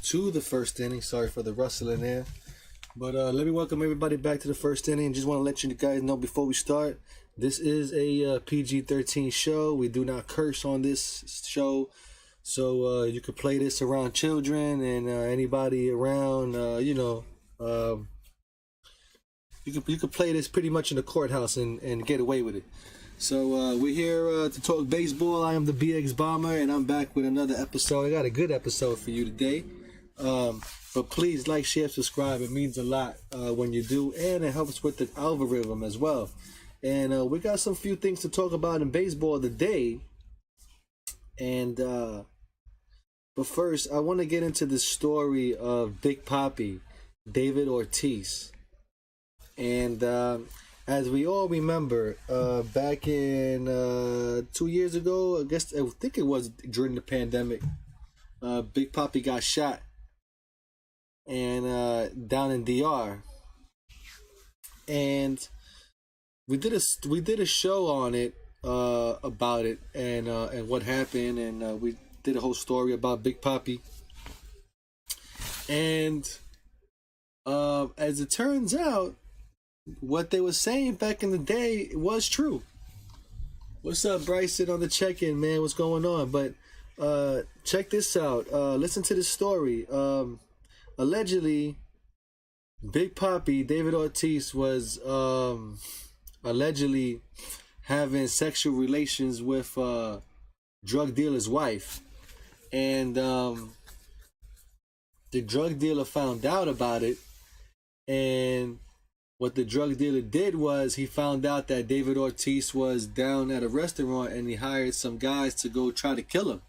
to the first inning. Sorry for the rustling there. But let me welcome everybody back to the first inning. Just want to let you guys know before we start, this is a PG-13 show. We do not curse on this show. So you could play this around children and anybody around, you could play this pretty much in the courthouse and get away with it. So we're here to talk baseball. I am the BX Bomber, and I'm back with another episode. I got a good episode for you today. But please like, share, subscribe. It means a lot when you do, and it helps with the algorithm as well. And we got some few things to talk about in baseball today. And but first, I want to get into the story of Big Papi, David Ortiz. And as we all remember, back in 2 years ago, I think it was during the pandemic, Big Papi got shot, and down in DR, and we did a show on it, about it, and what happened, and we did a whole story about Big Papi, and as it turns out, what they were saying back in the day was true. What's up, Bryson, on the check-in, man? What's going on? But check this out. Listen to this story. Allegedly, Big Papi, David Ortiz, was allegedly having sexual relations with drug dealer's wife. And the drug dealer found out about it, and what the drug dealer did was he found out that David Ortiz was down at a restaurant, and he hired some guys to go try to kill him.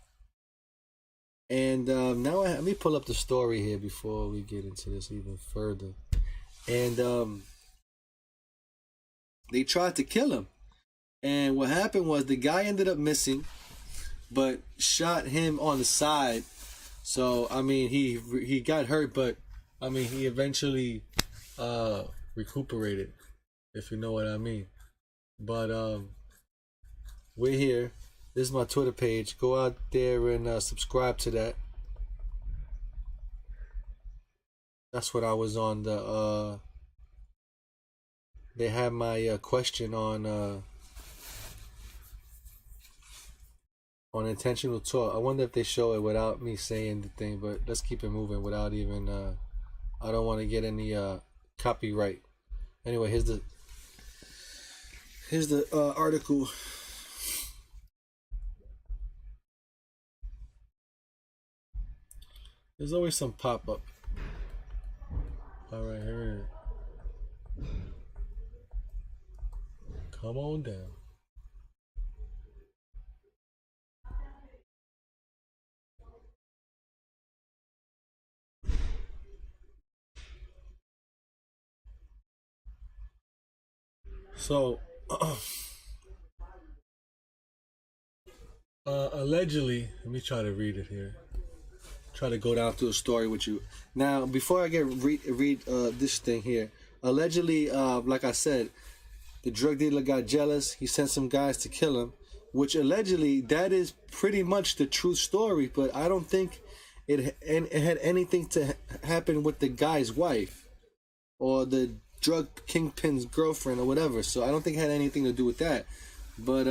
And now let me pull up the story here before we get into this even further. And they tried to kill him. And what happened was the guy ended up missing, but shot him on the side. So, I mean, he got hurt, but, I mean, he eventually recuperated, if you know what I mean. But we're here. This is my Twitter page. Go out there and subscribe to that. That's what I was on the they had my question on intentional talk. I wonder if they show it without me saying the thing, but let's keep it moving without even I don't want to get any copyright. Anyway, here's the article. There's always some pop-up. All right, here it is. Come on down. So, allegedly, let me try to read it here. Try to go down through the story with you. Now, before I read this thing here, allegedly, like I said, the drug dealer got jealous. He sent some guys to kill him, which allegedly, that is pretty much the true story, but I don't think it had anything to happen with the guy's wife or the drug kingpin's girlfriend or whatever. So I don't think it had anything to do with that. But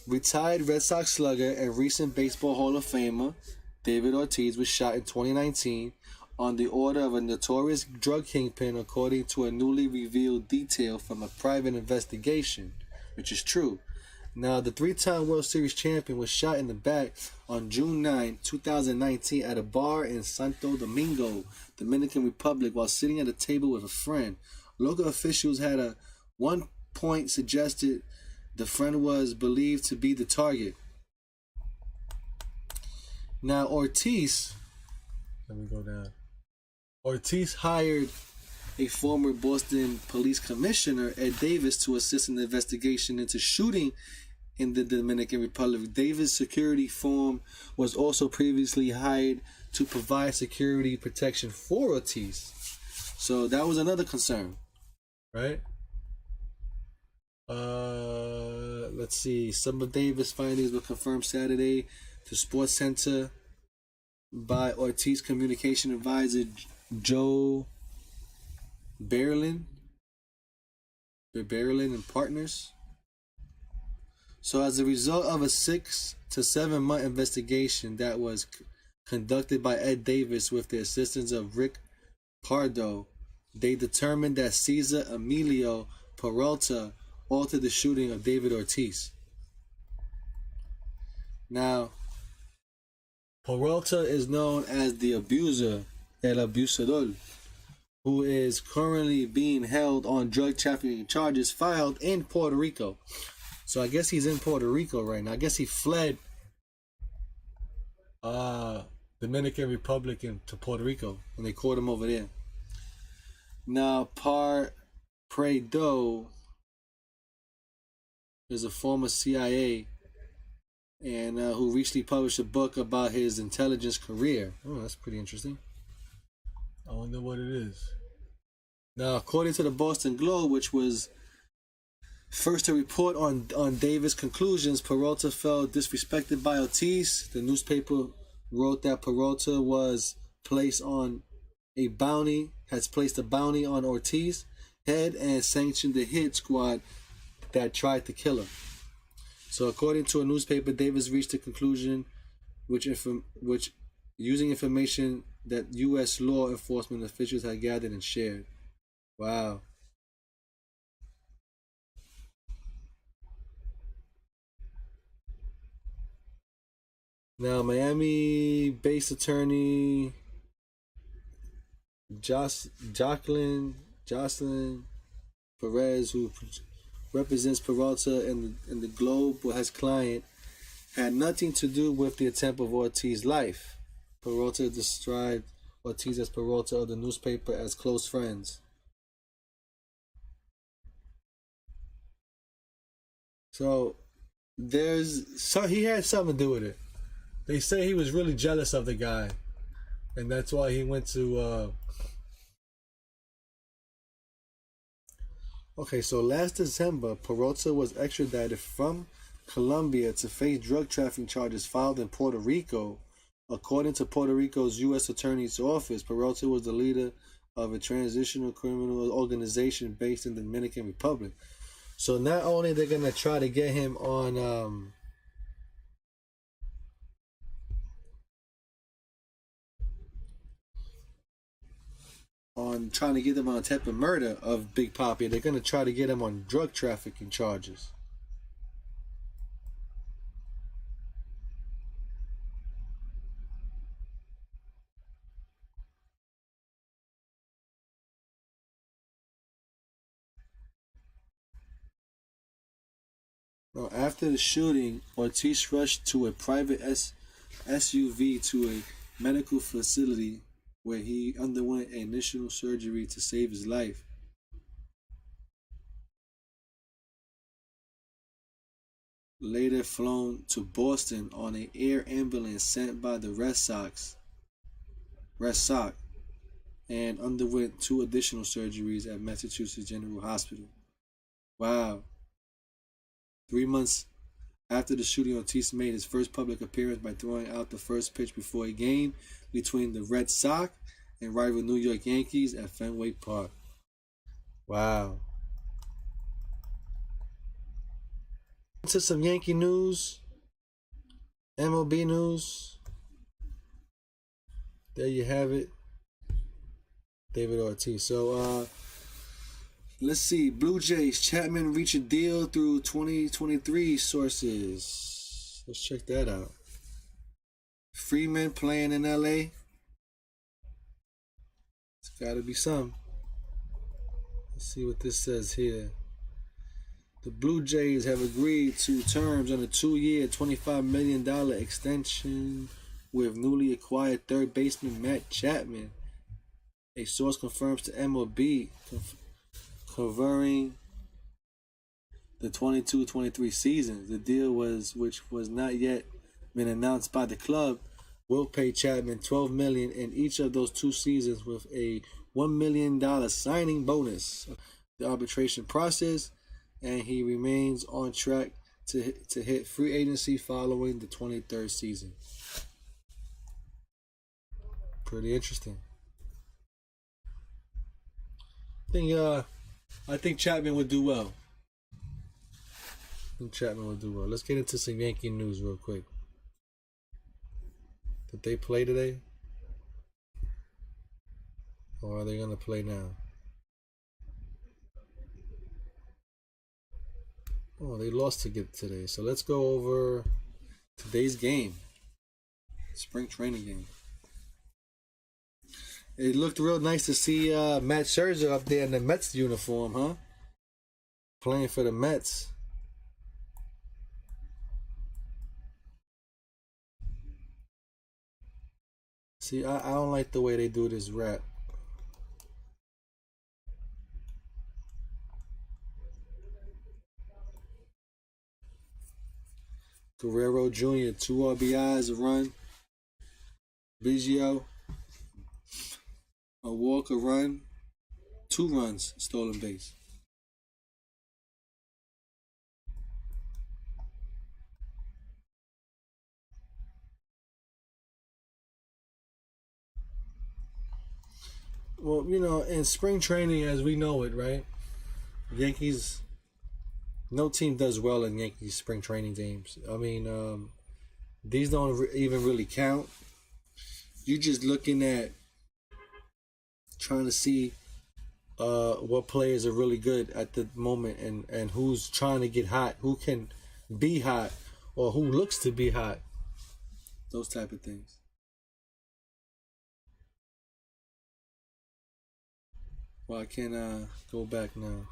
retired Red Sox slugger and recent Baseball Hall of Famer David Ortiz was shot in 2019 on the order of a notorious drug kingpin, according to a newly revealed detail from a private investigation, which is true. Now, the three-time World Series champion was shot in the back on June 9, 2019 at a bar in Santo Domingo, Dominican Republic, while sitting at a table with a friend. Local officials had at one point suggested the friend was believed to be the target. Now, Ortiz, let me go down. Ortiz hired a former Boston police commissioner, Ed Davis, to assist in the investigation into shooting in the Dominican Republic. Davis' security firm was also previously hired to provide security protection for Ortiz. So that was another concern, right? Let's see. Some of Davis' findings were confirmed Saturday to Sports Center. by Ortiz communication advisor Joe Berlin, and partners. So, as a result of a 6 to 7 month investigation that was conducted by Ed Davis with the assistance of Rick Pardo, they determined that Cesar Emilio Peralta altered the shooting of David Ortiz. Now, Peralta is known as the abuser, El Abusador, who is currently being held on drug trafficking charges filed in Puerto Rico. So I guess he's in Puerto Rico right now. I guess he fled Dominican Republic to Puerto Rico, and they caught him over there. Now, Prado is a former CIA and who recently published a book about his intelligence career. Oh, that's pretty interesting. I wonder what it is. Now, according to the Boston Globe, which was first to report on Davis' conclusions, Peralta felt disrespected by Ortiz. The newspaper wrote that Peralta has placed a bounty on Ortiz's head and sanctioned the hit squad that tried to kill him. So, according to a newspaper, Davis reached a conclusion which using information that U.S. law enforcement officials had gathered and shared. Wow. Now, Miami-based attorney Jocelyn Perez, who represents Peralta in the Globe as client, had nothing to do with the attempt of Ortiz's life. Peralta described Ortiz as Peralta of the newspaper as close friends. So he had something to do with it. They say he was really jealous of the guy, and that's why he went to. Okay, so last December, Peralta was extradited from Colombia to face drug trafficking charges filed in Puerto Rico. According to Puerto Rico's U.S. Attorney's Office, Peralta was the leader of a transitional criminal organization based in the Dominican Republic. So not only they're gonna try to get him on trying to get him on attempted murder of Big Papi, they're gonna try to get him on drug trafficking charges. Now, after the shooting, Ortiz rushed to a private SUV to a medical facility where he underwent initial surgery to save his life. Later flown to Boston on an air ambulance sent by the Red Sox, and underwent 2 additional surgeries at Massachusetts General Hospital. Wow. 3 months after the shooting, Ortiz made his first public appearance by throwing out the first pitch before a game between the Red Sox and rival New York Yankees at Fenway Park. Wow. To some Yankee news, MLB news. There you have it. David Ortiz. So, let's see. Blue Jays, Chapman reached a deal through 2023 sources. Let's check that out. Freeman playing in LA. It's got to be some. Let's see what this says here. The Blue Jays have agreed to terms on a 2-year, $25 million extension with newly acquired third baseman Matt Chapman. A source confirms to MLB covering the 22-23 season. The deal which was not yet been announced by the club, will pay Chapman $12 million in each of those 2 seasons with a $1 million signing bonus. The arbitration process, and he remains on track to hit free agency following the 23rd season. Pretty interesting. I think Chapman would do well. Let's get into some Yankee news real quick. Did they play today? Or are they gonna play now? Oh, they lost to get today. So let's go over today's game. Spring training game. It looked real nice to see Matt Scherzer up there in the Mets uniform, huh? Playing for the Mets. See, I don't like the way they do this rap. Guerrero Jr., 2 RBIs, a run. Biggio, a walk, a run. 2 runs, stolen base. Well, in spring training as we know it, right? Yankees, no team does well in Yankees spring training games. I mean, these don't even really count. You're just looking at trying to see what players are really good at the moment and who's trying to get hot, who can be hot, or who looks to be hot. Those type of things. Well, I can go back now.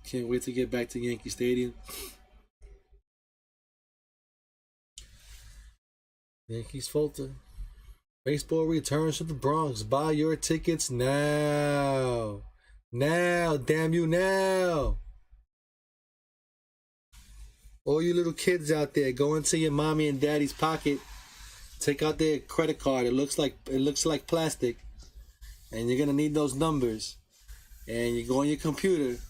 Can't wait to get back to Yankee Stadium. Yankees falter. Baseball returns to the Bronx. Buy your tickets now. Now, damn you now. All you little kids out there, go into your mommy and daddy's pocket, take out their credit card. It looks like plastic, and you're gonna need those numbers. And you go on your computer,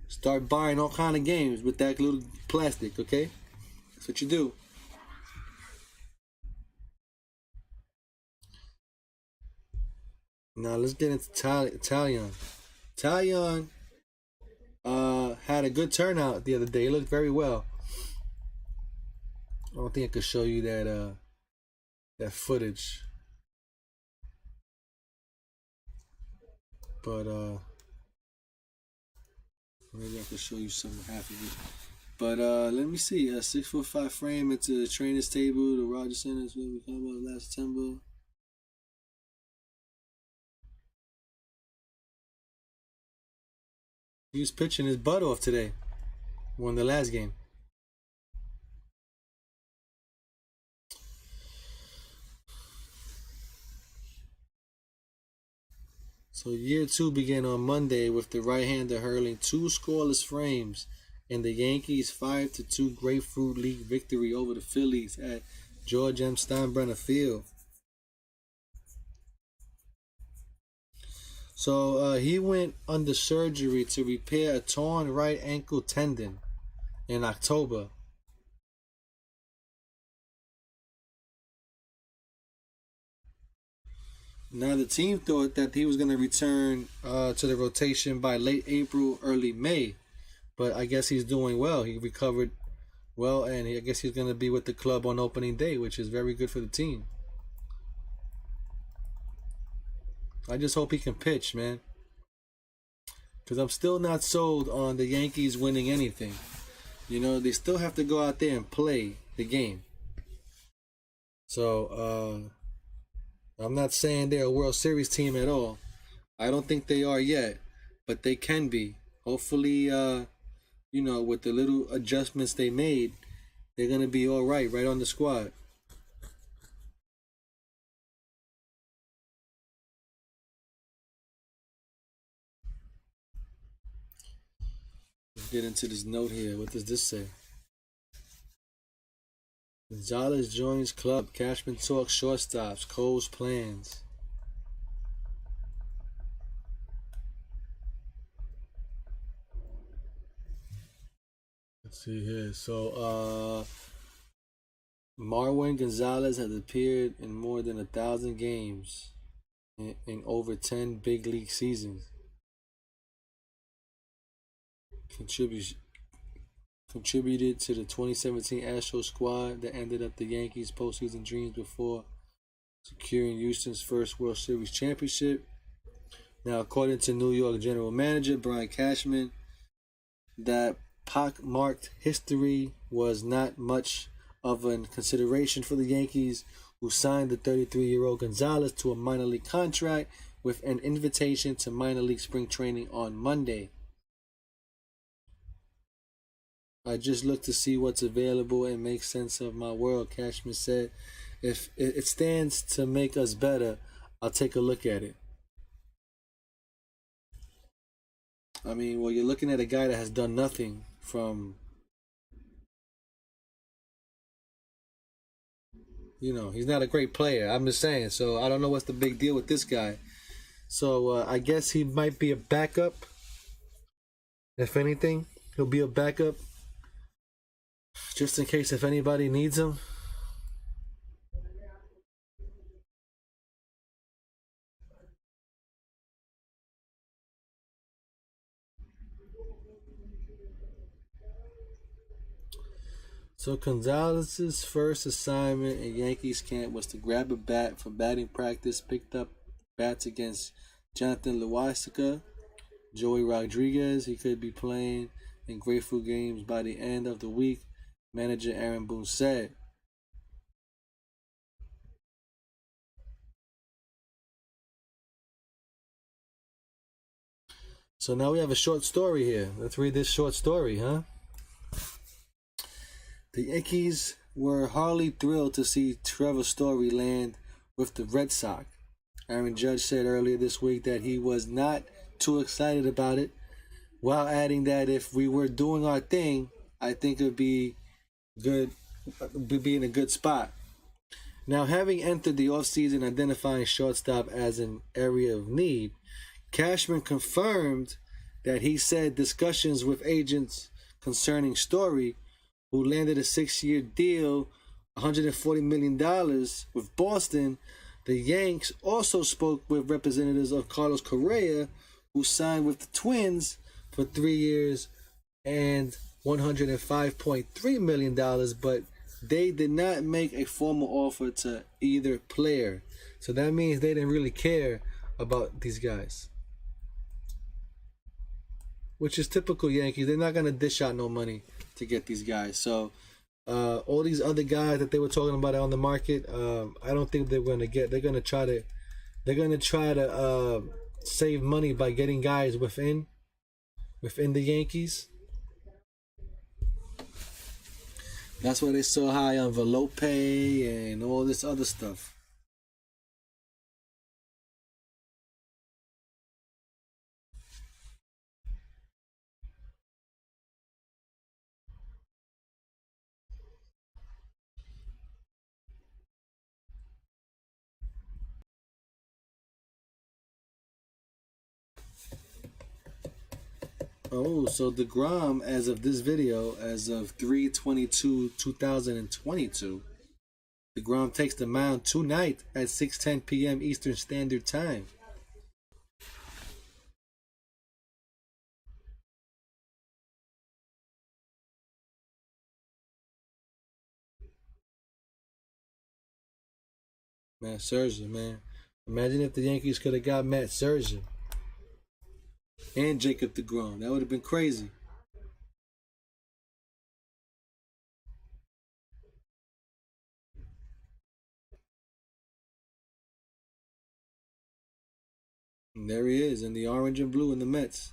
start buying all kind of games with that little plastic. Okay, that's what you do. Now let's get into Talion. Talion had a good turnout the other day. He looked very well. I don't think I could show you that footage, but maybe I could show you some half of it. But let me see. A 6'5" frame into the trainer's table. The Rogers Center is what we talked about last September. He was pitching his butt off today. Won the last game. So year 2 began on Monday with the right-hander hurling 2 scoreless frames in the Yankees' 5-2 Grapefruit League victory over the Phillies at George M. Steinbrenner Field. So he went under surgery to repair a torn right ankle tendon in October. Now the team thought that he was going to return to the rotation by late April, early May, but I guess he's doing well. He recovered well, and I guess he's going to be with the club on opening day, which is very good for the team. I just hope he can pitch, man, because I'm still not sold on the Yankees winning anything. They still have to go out there and play the game. So I'm not saying they're a World Series team at all. I don't think they are yet, but they can be. Hopefully, with the little adjustments they made, they're going to be all right on the squad. Let's get into this note here. What does this say? Gonzalez joins club. Cashman talks shortstops. Cole's plans. see here. So Marwin Gonzalez has appeared in more than 1,000 games in over 10 big league seasons. Contributed to the 2017 Astros squad that ended up the Yankees' postseason dreams before securing Houston's first World Series championship. Now, according to New York general manager Brian Cashman, that pockmarked history was not much of a consideration for the Yankees, who signed the 33-year-old Gonzalez to a minor league contract with an invitation to minor league spring training on Monday. I just look to see what's available and make sense of my world, Cashman said. If it stands to make us better, I'll take a look at it. I mean, well, you're looking at a guy that has done nothing from, he's not a great player. I'm just saying. So I don't know what's the big deal with this guy. So I guess he might be a backup. If anything, he'll be a backup just in case if anybody needs him. So Gonzalez's first assignment in Yankees camp was to grab a bat for batting practice, picked up bats against Jonathan Loáisiga, Joey Rodriguez. He could be playing in Grateful games by the end of the week, manager Aaron Boone said. So now we have a short story here. Let's read this short story, huh? The Yankees were hardly thrilled to see Trevor Story land with the Red Sox. Aaron Judge said earlier this week that he was not too excited about it, while adding that if we were doing our thing, I think it would be good, we'd be in a good spot. Now, having entered the offseason identifying shortstop as an area of need, Cashman confirmed that he said discussions with agents concerning Story, who landed a 6-year deal, $140 million with Boston. The Yanks also spoke with representatives of Carlos Correa, who signed with the Twins for 3 years and $105.3 million, but they did not make a formal offer to either player. So that means they didn't really care about these guys, which is typical Yankees. They're not going to dish out no money to get these guys. So all these other guys that they were talking about on the market, I don't think they're going to get. They're going to try to save money by getting guys within the Yankees. That's why they're so high on Velope and all this other stuff. Oh, so DeGrom, as of this video, as of 3/22/2022, DeGrom takes the mound tonight at 6:10 p.m. Eastern Standard Time. Matt Scherzer, man. Imagine if the Yankees could have got Matt Scherzer and Jacob DeGrom. That would have been crazy. And there he is in the orange and blue in the Mets.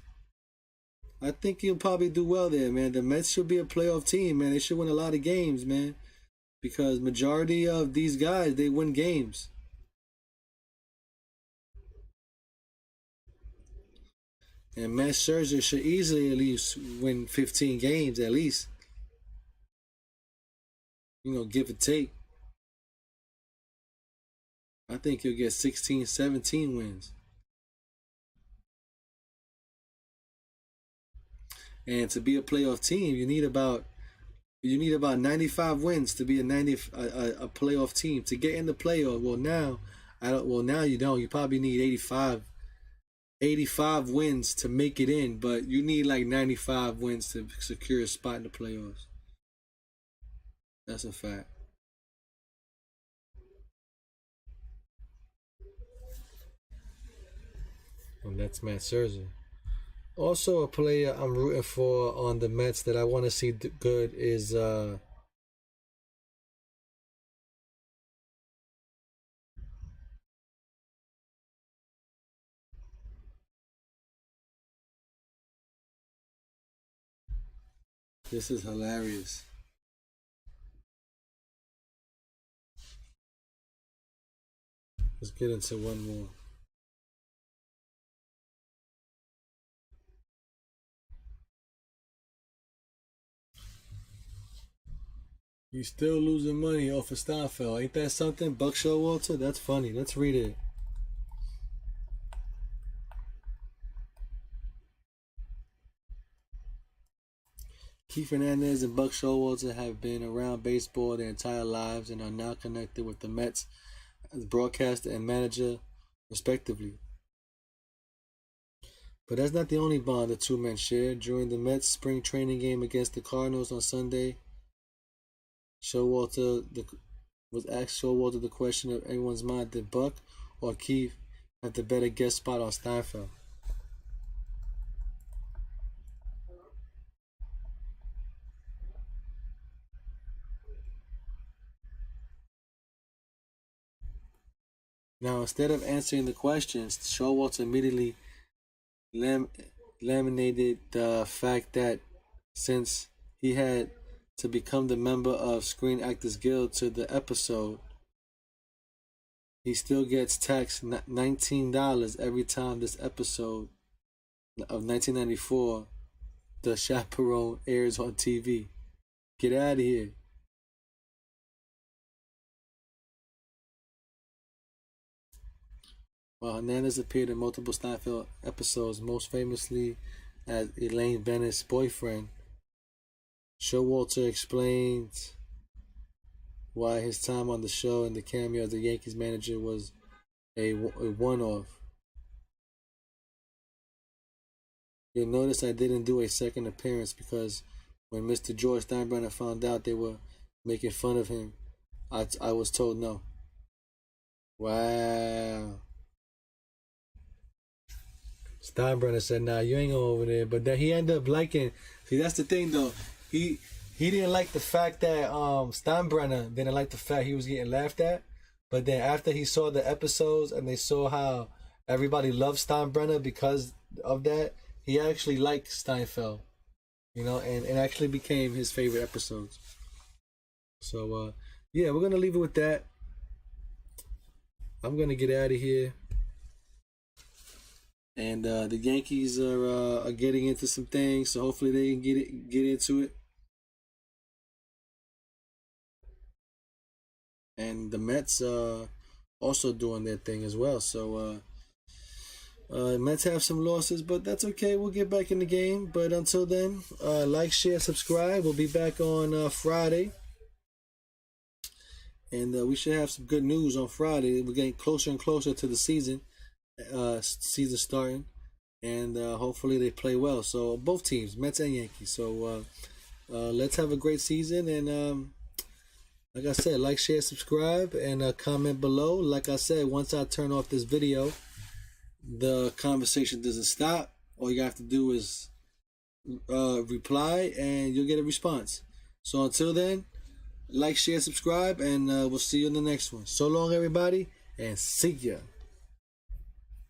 I think he'll probably do well there, man. The Mets should be a playoff team, man. They should win a lot of games, man. Because majority of these guys, they win games. And Matt Scherzer should easily at least win 15 games, at least. Give or take. I think he'll get 16, 17 wins. And to be a playoff team, you need about 95 wins to be a playoff team to get in the playoff. Now you don't. You probably need 85 wins to make it in, but you need like 95 wins to secure a spot in the playoffs. That's a fact. And that's Matt Scherzer. Also, a player I'm rooting for on the Mets that I want to see good is this is hilarious. Let's get into one more. He's still losing money off of Steinfeld. Ain't that something? Buck Showalter? That's funny. Let's read it. Keith Hernandez and Buck Showalter have been around baseball their entire lives and are now connected with the Mets as broadcaster and manager, respectively. But that's not the only bond the two men shared. During the Mets spring training game against the Cardinals on Sunday, Showalter asked Showalter the question of anyone's mind: did Buck or Keith have the better guest spot on Steinfeld? Now, instead of answering the questions, Showalter immediately laminated the fact that since he had to become the member of Screen Actors Guild to the episode, he still gets taxed $19 every time this episode of 1994, The Chaperone, airs on TV. Get out of here. While Hernandez appeared in multiple Steinfeld episodes, most famously as Elaine Bennett's boyfriend, Showalter explained why his time on the show and the cameo as the Yankees manager was a one-off. You'll notice I didn't do a second appearance because when Mr. George Steinbrenner found out they were making fun of him, I was told no. Wow. Steinbrenner said, "Nah, you ain't going over there." But then he ended up liking. See, that's the thing, though. He didn't like the fact that Steinbrenner didn't like the fact he was getting laughed at. But then after he saw the episodes and they saw how everybody loved Steinbrenner because of that, he actually liked Steinfeld, and it actually became his favorite episodes. So, yeah, we're gonna leave it with that. I'm gonna get out of here. And the Yankees are getting into some things, so hopefully they can get into it. And the Mets also doing their thing as well. So Mets have some losses, but that's okay. We'll get back in the game. But until then, like, share, subscribe. We'll be back on Friday. And we should have some good news on Friday. We're getting closer and closer to the season starting, and hopefully they play well. So both teams, Mets and Yankees. So let's have a great season. And like I said, like, share, subscribe, and comment below. Like I said, once I turn off this video, the conversation doesn't stop. All you have to do is reply, and you'll get a response. So until then, like, share, subscribe, and we'll see you in the next one. So long, everybody, and see ya.